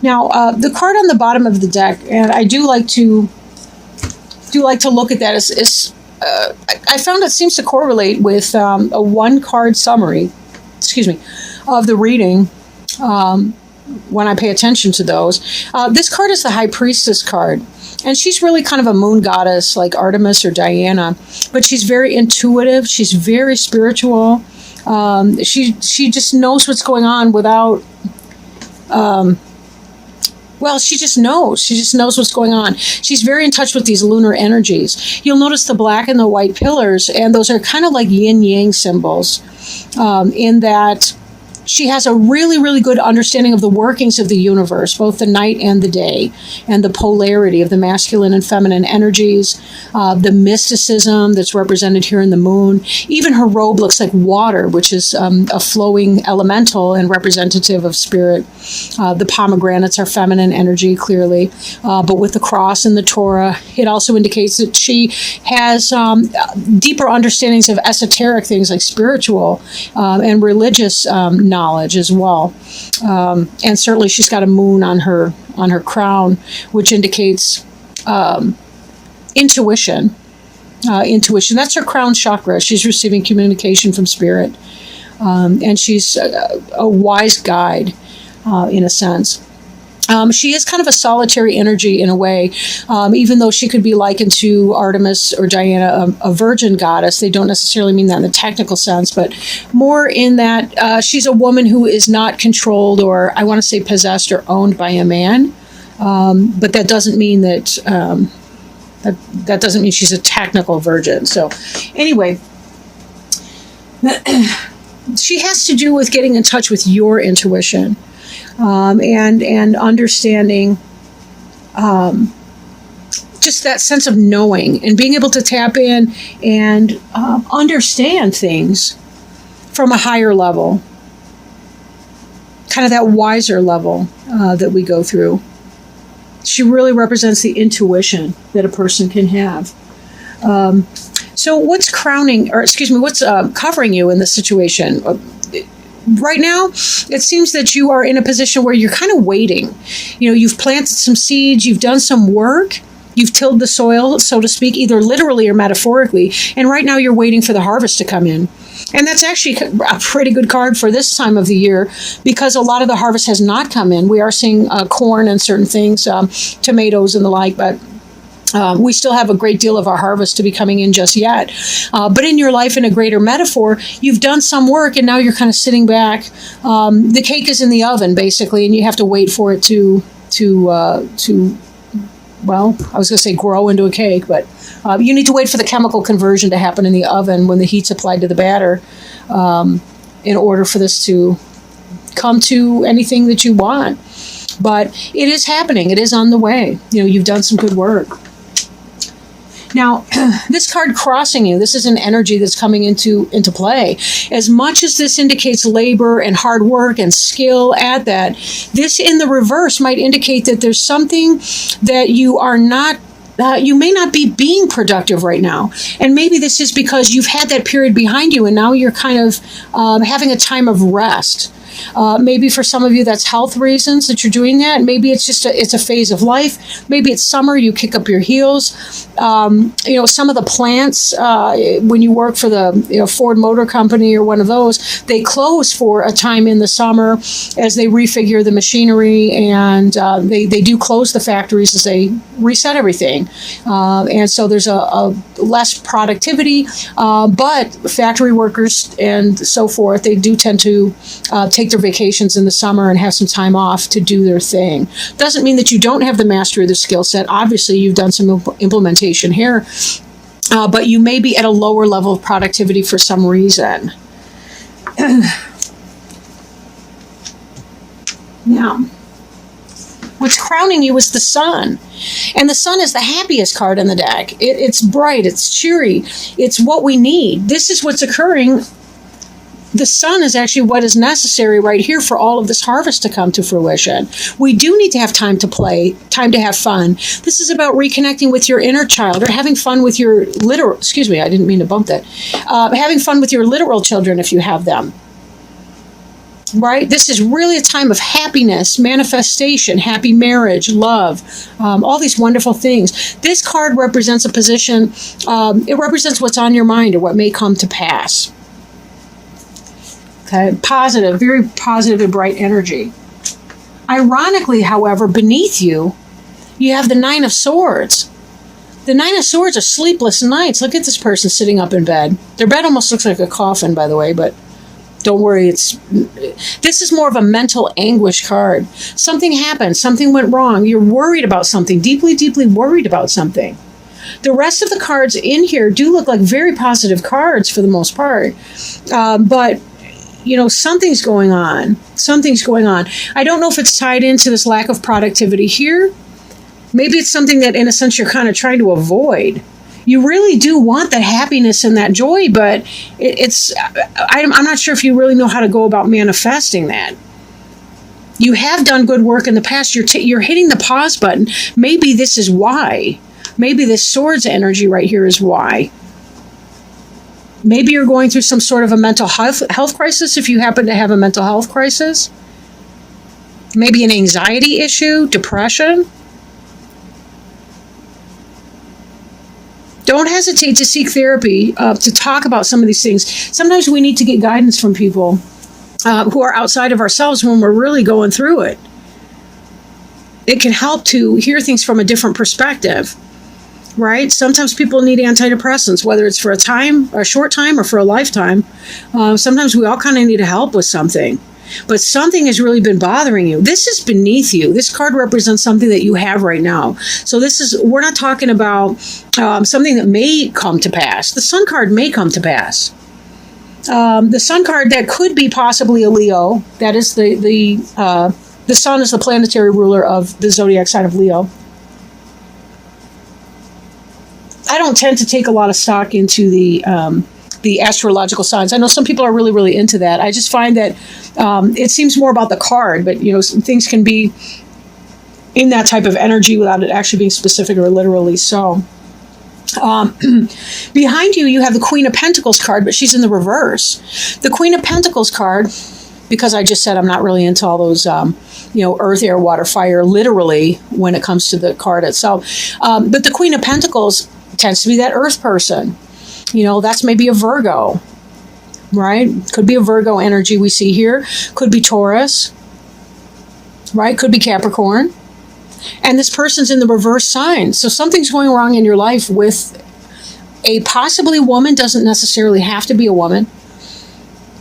Now, the card on the bottom of the deck, and I do like to look at that, is I found it seems to correlate with a one-card summary, of the reading when I pay attention to those. This card is the High Priestess card, and she's really kind of a moon goddess like Artemis or Diana, but she's very intuitive. She's very spiritual. She just knows what's going on without... Well, she just knows. She just knows what's going on. She's very in touch with these lunar energies. You'll notice the black and the white pillars, and those are kind of like yin-yang symbols, in that she has a really, really good understanding of the workings of the universe, both the night and the day, and the polarity of the masculine and feminine energies, the mysticism that's represented here in the moon. Even her robe looks like water, which is a flowing elemental and representative of spirit. The pomegranates are feminine energy, clearly, but with the cross and the Torah, it also indicates that she has deeper understandings of esoteric things like spiritual and religious knowledge as well, and certainly she's got a moon on her crown, which indicates intuition. Intuition. That's her crown chakra. She's receiving communication from spirit, and she's a wise guide in a sense. She is kind of a solitary energy in a way, even though she could be likened to Artemis or Diana, a virgin goddess. They don't necessarily mean that in the technical sense, but more in that she's a woman who is not controlled, or I want to say possessed or owned by a man. But that doesn't mean that that doesn't mean she's a technical virgin. So anyway, she has to do with getting in touch with your intuition. And understanding just that sense of knowing and being able to tap in and understand things from a higher level, kind of that wiser level that we go through. She really represents the intuition that a person can have. So what's what's covering you in this situation? Right now, it seems that you are in a position where you're kind of waiting. You've planted some seeds, you've done some work, you've tilled the soil, so to speak, either literally or metaphorically, and right now you're waiting for the harvest to come in. And that's actually a pretty good card for this time of the year, because a lot of the harvest has not come in. We are seeing corn and certain things, tomatoes and the like, but we still have a great deal of our harvest to be coming in just yet. But in your life, in a greater metaphor, you've done some work and now you're kind of sitting back. The cake is in the oven, basically, and you have to wait for it to well, I was going to say grow into a cake, but you need to wait for the chemical conversion to happen in the oven when the heat's applied to the batter in order for this to come to anything that you want. But it is happening. It is on the way. You've done some good work. Now, this card crossing you, this is an energy that's coming into play. As much as this indicates labor and hard work and skill at that, this in the reverse might indicate that there's something that you are not you may not be being productive right now. And maybe this is because you've had that period behind you and now you're kind of having a time of rest. Maybe for some of you that's health reasons that you're doing that. Maybe it's just it's a phase of life. Maybe it's summer, you kick up your heels. Some of the plants, when you work for the Ford Motor Company or one of those, they close for a time in the summer as they refigure the machinery, and they do close the factories as they reset everything. And so there's a less productivity, but factory workers and so forth, they do tend to take their vacations in the summer and have some time off to do their thing. Doesn't mean that you don't have the mastery of the skill set. Obviously, you've done some implementation here, but you may be at a lower level of productivity for some reason. Now, what's crowning you is the sun. And the sun is the happiest card in the deck. It's bright, it's cheery, it's what we need. This is what's occurring. The sun is actually what is necessary right here for all of this harvest to come to fruition. We do need to have time to play, time to have fun. This is about reconnecting with your inner child, or having fun with your literal, I didn't mean to bump that. Having fun with your literal children if you have them. right? This is really a time of happiness, manifestation, happy marriage, love, all these wonderful things. This card represents a position, it represents what's on your mind or what may come to pass. Okay, positive, very positive and bright energy. Ironically, however, beneath you, you have the Nine of Swords. The Nine of Swords are sleepless nights. Look at this person sitting up in bed. Their bed almost looks like a coffin, by the way, but don't worry. This is more of a mental anguish card. Something happened. Something went wrong. You're worried about something, deeply, deeply worried about something. The rest of the cards in here do look like very positive cards for the most part, but something's going on. Something's going on. I don't know if it's tied into this lack of productivity here. Maybe it's something that, in a sense, you're kind of trying to avoid. You really do want that happiness and that joy, but I'm not sure if you really know how to go about manifesting that. You have done good work in the past. You're hitting the pause button. Maybe this is why. Maybe this Swords energy right here is why. Maybe you're going through some sort of a mental health crisis if you happen to have a mental health crisis. Maybe an anxiety issue, depression. Don't hesitate to seek therapy, to talk about some of these things. Sometimes we need to get guidance from people who are outside of ourselves when we're really going through it. It can help to hear things from a different perspective, right? Sometimes people need antidepressants, whether it's for a short time, or for a lifetime. Sometimes we all kind of need help with something. But something has really been bothering you. This is beneath you. This card represents something that you have right now. So we're not talking about something that may come to pass. The Sun card may come to pass. The Sun card, that could be possibly a Leo. That is the Sun is the planetary ruler of the zodiac sign of Leo. I don't tend to take a lot of stock into the astrological signs. I know some people are really, really into that. I just find that it seems more about the card, but some things can be in that type of energy without it actually being specific or literally so. Behind you, you have the Queen of Pentacles card, but she's in the reverse. The Queen of Pentacles card, because I just said I'm not really into all those, earth, air, water, fire, literally, when it comes to the card itself. But the Queen of Pentacles tends to be that earth person. That's maybe a Virgo, right? Could be a Virgo energy we see here. Could be Taurus, right? Could be Capricorn. And this person's in the reverse sign. So something's going wrong in your life with a possibly woman. Doesn't necessarily have to be a woman,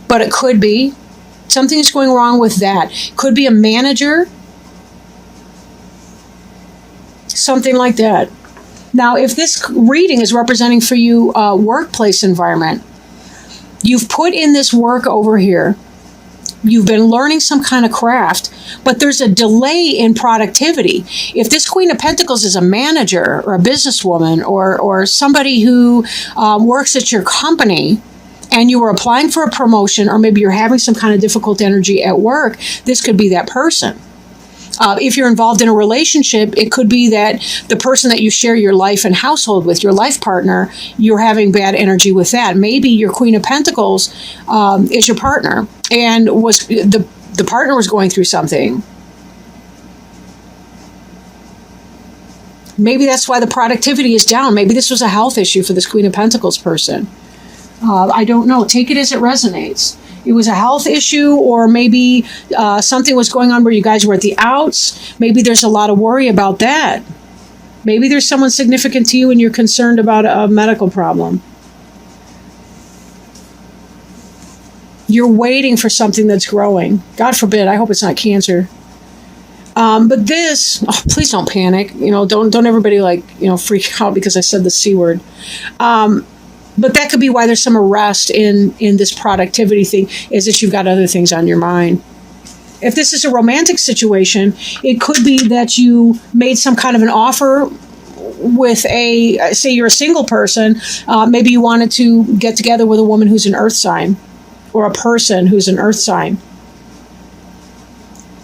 but it could be. Something's going wrong with that. Could be a manager. Something like that. Now, if this reading is representing for you a workplace environment, you've put in this work over here. You've been learning some kind of craft, but there's a delay in productivity. If this Queen of Pentacles is a manager or a businesswoman or somebody who works at your company, and you were applying for a promotion, or maybe you're having some kind of difficult energy at work, this could be that person. If you're involved in a relationship, it could be that the person that you share your life and household with, your life partner, you're having bad energy with that. Maybe your Queen of Pentacles is your partner, and the partner was going through something. Maybe that's why the productivity is down. Maybe this was a health issue for this Queen of Pentacles person. I don't know. Take it as it resonates. It was a health issue, or maybe something was going on where you guys were at the outs. Maybe there's a lot of worry about that. Maybe there's someone significant to you and you're concerned about a medical problem. You're waiting for something that's growing. God forbid, I hope it's not cancer. But this, please don't panic. Don't everybody freak out because I said the C word. But that could be why there's some arrest in this productivity thing, is that you've got other things on your mind. If this is a romantic situation, it could be that you made some kind of an offer with say you're a single person, maybe you wanted to get together with a woman who's an earth sign, or a person who's an earth sign.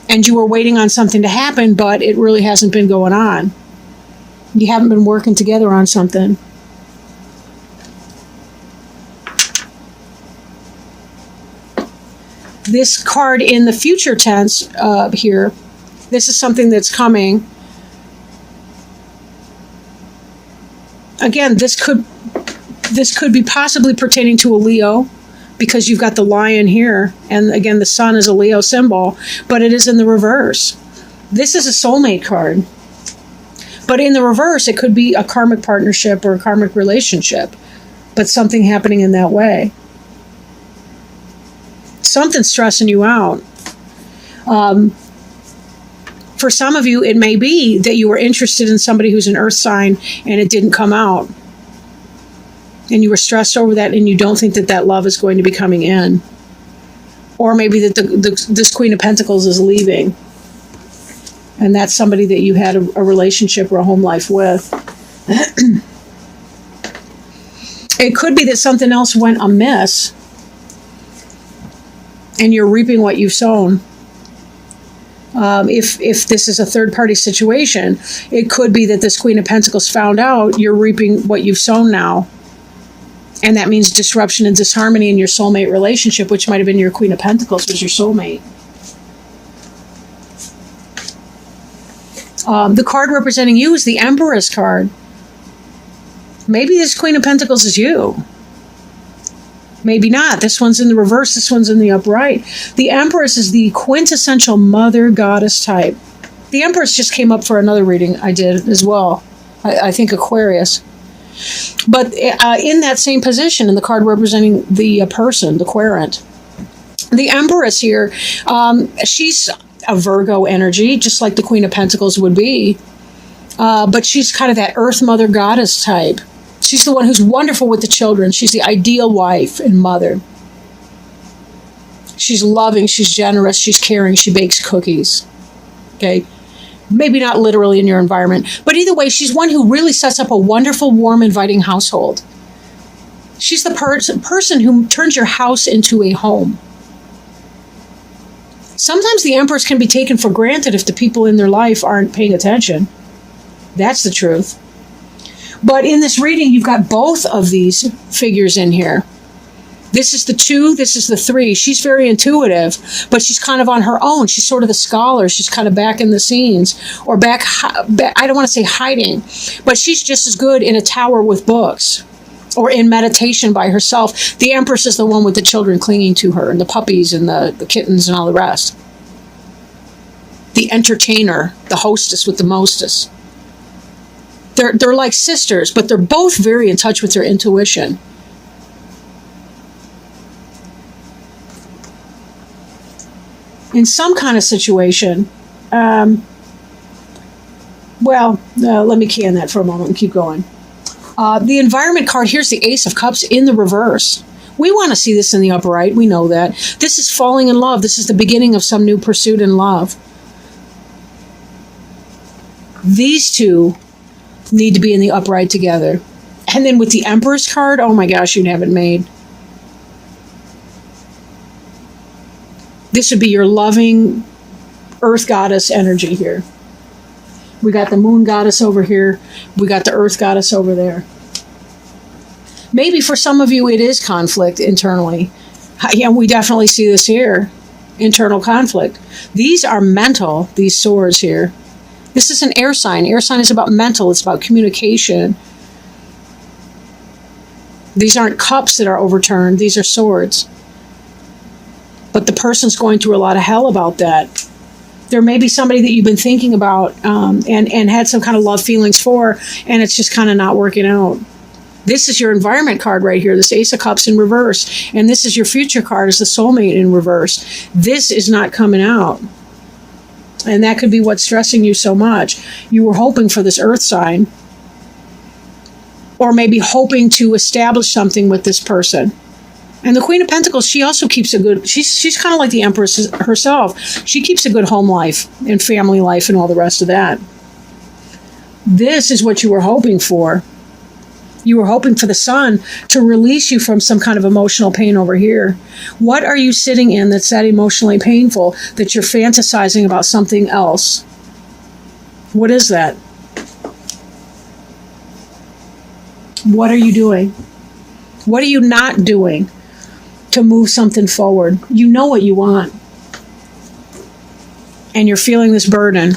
And you were waiting on something to happen, but it really hasn't been going on. You haven't been working together on something. This card in the future tense here, this is something that's coming. Again, this could be possibly pertaining to a Leo, because you've got the lion here, and again, the sun is a Leo symbol, but it is in the reverse. This is a soulmate card. But in the reverse, it could be a karmic partnership or a karmic relationship, but something happening in that way. Something's stressing you out. For some of you, it may be that you were interested in somebody who's an earth sign and it didn't come out. And you were stressed over that, and you don't think that that love is going to be coming in. Or maybe that this Queen of Pentacles is leaving. And that's somebody that you had a relationship or a home life with. It could be that something else went amiss, and you're reaping what you've sown. If this is a third-party situation, it could be that this Queen of Pentacles found out you're reaping what you've sown now. And that means disruption and disharmony in your soulmate relationship, which might have been your Queen of Pentacles was your soulmate. The card representing you is the Empress card. Maybe this Queen of Pentacles is you. Maybe not. This one's in the reverse. This one's in the upright. The Empress is the quintessential mother goddess type. The Empress just came up for another reading I did as well. I think Aquarius. But in that same position, in the card representing the person, the querent, the Empress here, she's a Virgo energy, just like the Queen of Pentacles would be. But she's kind of that Earth Mother Goddess type. She's the one who's wonderful with the children. She's the ideal wife and mother. She's loving, she's generous, she's caring, she bakes cookies. Okay? Maybe not literally in your environment, but either way, she's one who really sets up a wonderful, warm, inviting household. She's the person who turns your house into a home. Sometimes the Empress can be taken for granted if the people in their life aren't paying attention. That's the truth. But in this reading, you've got both of these figures in here. This is the 2, this is the 3. She's very intuitive, but she's kind of on her own. She's sort of the scholar. She's kind of back in the scenes, or back I don't want to say hiding, but she's just as good in a tower with books or in meditation by herself. The Empress is the one with the children clinging to her, and the puppies and the kittens and all the rest. The entertainer, the hostess with the mostess. They're like sisters, but they're both very in touch with their intuition. In some kind of situation, let me can that for a moment and keep going. The environment card, here's the Ace of Cups in the reverse. We want to see this in the upright. We know that. This is falling in love. This is the beginning of some new pursuit in love. These two need to be in the upright together. And then with the Empress card, oh my gosh, you'd have it made. This would be your loving Earth Goddess energy here. We got the Moon Goddess over here. We got the Earth Goddess over there. Maybe for some of you it is conflict internally. Yeah, we definitely see this here. Internal conflict. These are mental, these swords here. This is an air sign. Air sign is about mental. It's about communication. These aren't cups that are overturned. These are swords. But the person's going through a lot of hell about that. There may be somebody that you've been thinking about and had some kind of love feelings for, and it's just kind of not working out. This is your environment card right here, this Ace of Cups in reverse. And this is your future card, is the soulmate in reverse. This is not coming out. And that could be what's stressing you so much. You were hoping for this earth sign. Or maybe hoping to establish something with this person. And the Queen of Pentacles, she also keeps a good, she's kind of like the Empress herself. She keeps a good home life and family life and all the rest of that. This is what you were hoping for. You were hoping for the sun to release you from some kind of emotional pain over here. What are you sitting in that's that emotionally painful that you're fantasizing about something else? What is that? What are you doing? What are you not doing? to move something forward. You know what you want. And you're feeling this burden.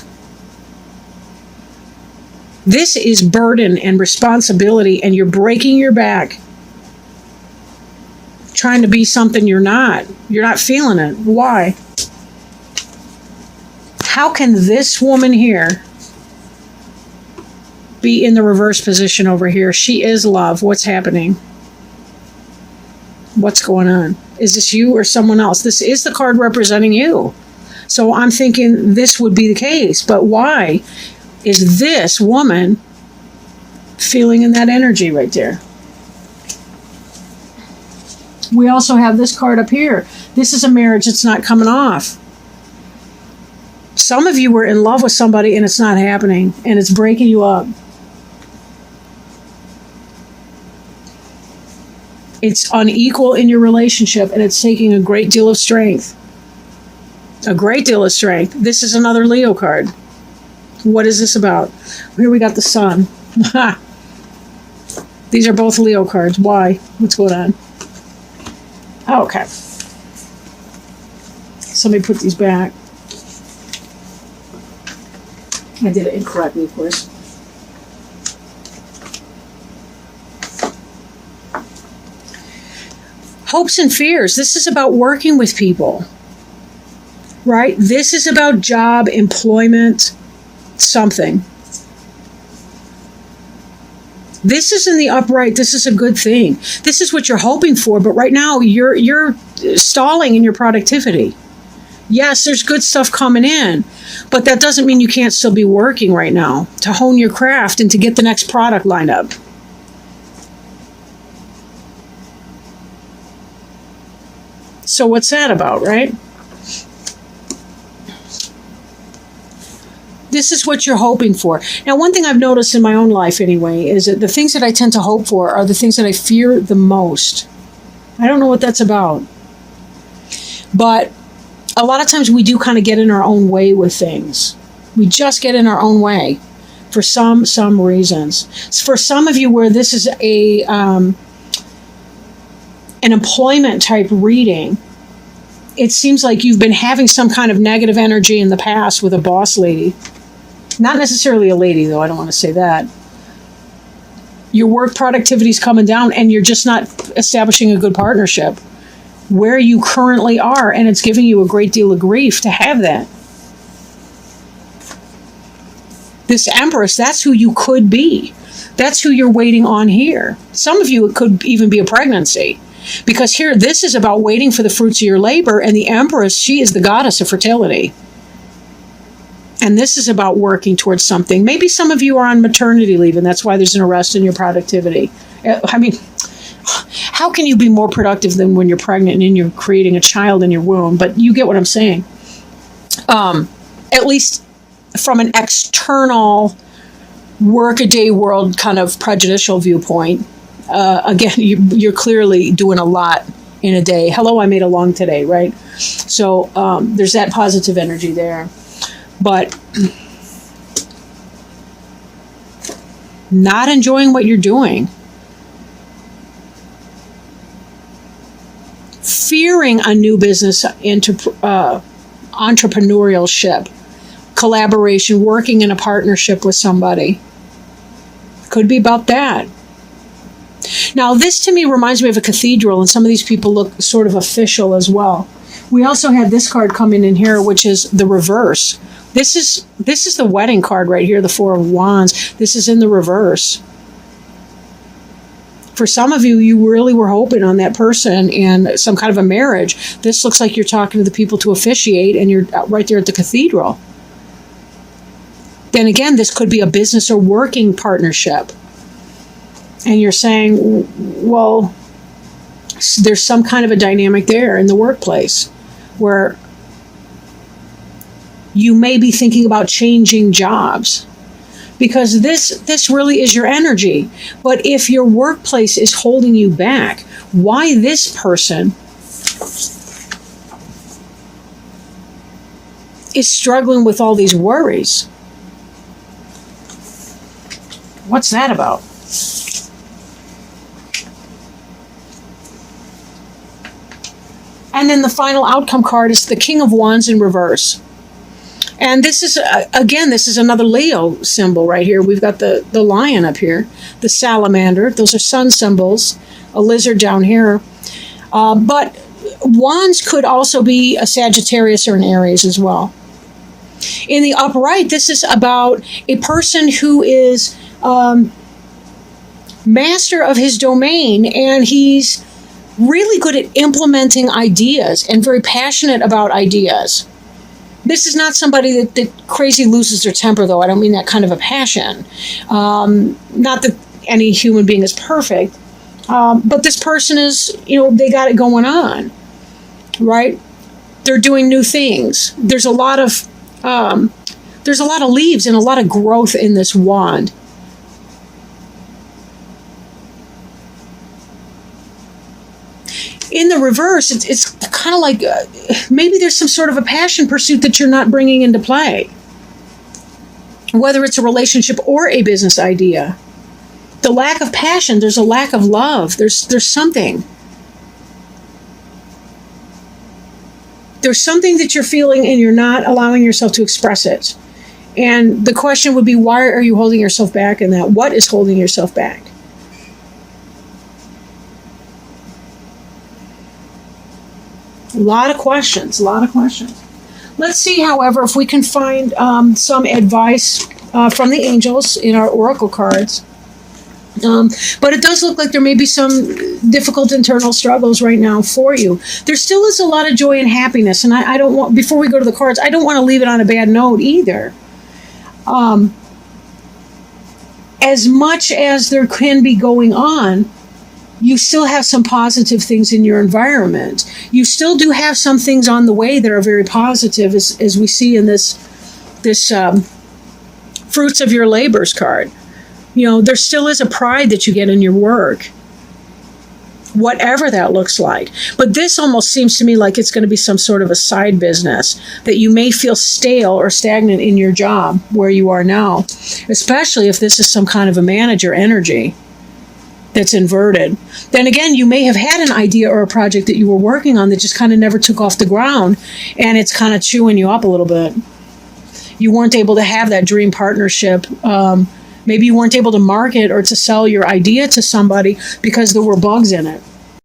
This is burden and responsibility, and you're breaking your back trying to be something you're not. You're not feeling it. Why? How can this woman here be in the reverse position over here? She is love. What's happening? What's going on? Is this you or someone else? This is the card representing you. So I'm thinking this would be the case. But why is this woman feeling in that energy right there? We also have this card up here. This is a marriage that's not coming off. Some of you were in love with somebody and it's not happening, and it's breaking you up. It's unequal in your relationship, and it's taking a great deal of strength. A great deal of strength. This is another Leo card. What is this about? Here we got the Sun. These are both Leo cards. Why? What's going on? Okay. Somebody put these back. I did it incorrectly, of course. Hopes and fears. This is about working with people, right? This is about job, employment, something. This is in the upright. This is a good thing. This is what you're hoping for, but right now you're stalling in your productivity. Yes, there's good stuff coming in, but that doesn't mean you can't still be working right now to hone your craft and to get the next product lined up. So what's that about, right? This is what you're hoping for. Now, one thing I've noticed in my own life anyway is that the things that I tend to hope for are the things that I fear the most. I don't know what that's about. But a lot of times we do kind of get in our own way with things. We just get in our own way for some reasons. For some of you where this is an employment type reading, it seems like you've been having some kind of negative energy in the past with a boss lady. Not necessarily a lady, though. I don't want to say that. Your work productivity is coming down, and you're just not establishing a good partnership where you currently are, and it's giving you a great deal of grief to have that. This Empress, that's who you could be. That's who you're waiting on here. Some of you, it could even be a pregnancy. Because here, this is about waiting for the fruits of your labor, and the Empress, she is the goddess of fertility. And this is about working towards something. Maybe some of you are on maternity leave, and that's why there's an arrest in your productivity. I mean, how can you be more productive than when you're pregnant and you're creating a child in your womb? But you get what I'm saying. At least from an external workaday world kind of prejudicial viewpoint, again, you're clearly doing a lot in a day. Hello, I made a long today, right? So there's that positive energy there. But not enjoying what you're doing. Fearing a new business into entrepreneurship, collaboration, working in a partnership with somebody. Could be about that. Now, this to me reminds me of a cathedral, and some of these people look sort of official as well. We also had this card coming in here, which is the reverse. This is the wedding card right here, the Four of Wands. This is in the reverse. For some of you, you really were hoping on that person and some kind of a marriage. This looks like you're talking to the people to officiate, and you're right there at the cathedral. Then again, this could be a business or working partnership. And you're saying, well, there's some kind of a dynamic there in the workplace where you may be thinking about changing jobs, because this really is your energy. But if your workplace is holding you back, why this person is struggling with all these worries? What's that about? And then the final outcome card is the King of Wands in reverse. And this is, again, this is another Leo symbol right here. We've got the lion up here, the salamander. Those are sun symbols, a lizard down here. But Wands could also be a Sagittarius or an Aries as well. In the upright, this is about a person who is master of his domain, and he's really good at implementing ideas and very passionate about ideas. This is not somebody that crazy loses their temper, though. I don't mean that kind of a passion. Not that any human being is perfect, but this person is, they got it going on, right? They're doing new things. There's a lot of leaves and a lot of growth in this wand. In the reverse, it's kind of like maybe there's some sort of a passion pursuit that you're not bringing into play. Whether it's a relationship or a business idea. The lack of passion, there's a lack of love. There's something. There's something that you're feeling and you're not allowing yourself to express it. And the question would be, why are you holding yourself back in that? What is holding yourself back? A lot of questions. Let's see, however, if we can find some advice from the angels in our oracle cards. But it does look like there may be some difficult internal struggles right now for you. There still is a lot of joy and happiness, and I don't want, before we go to the cards, I don't want to leave it on a bad note either. As much as there can be going on, you still have some positive things in your environment. You still do have some things on the way that are very positive, as we see in this fruits of your labors card. There still is a pride that you get in your work, whatever that looks like. But this almost seems to me like it's going to be some sort of a side business, that you may feel stale or stagnant in your job where you are now, especially if this is some kind of a manager energy that's inverted. Then again, you may have had an idea or a project that you were working on that just kind of never took off the ground, and it's kind of chewing you up a little bit. You weren't able to have that dream partnership. Maybe you weren't able to market or to sell your idea to somebody because there were bugs in it.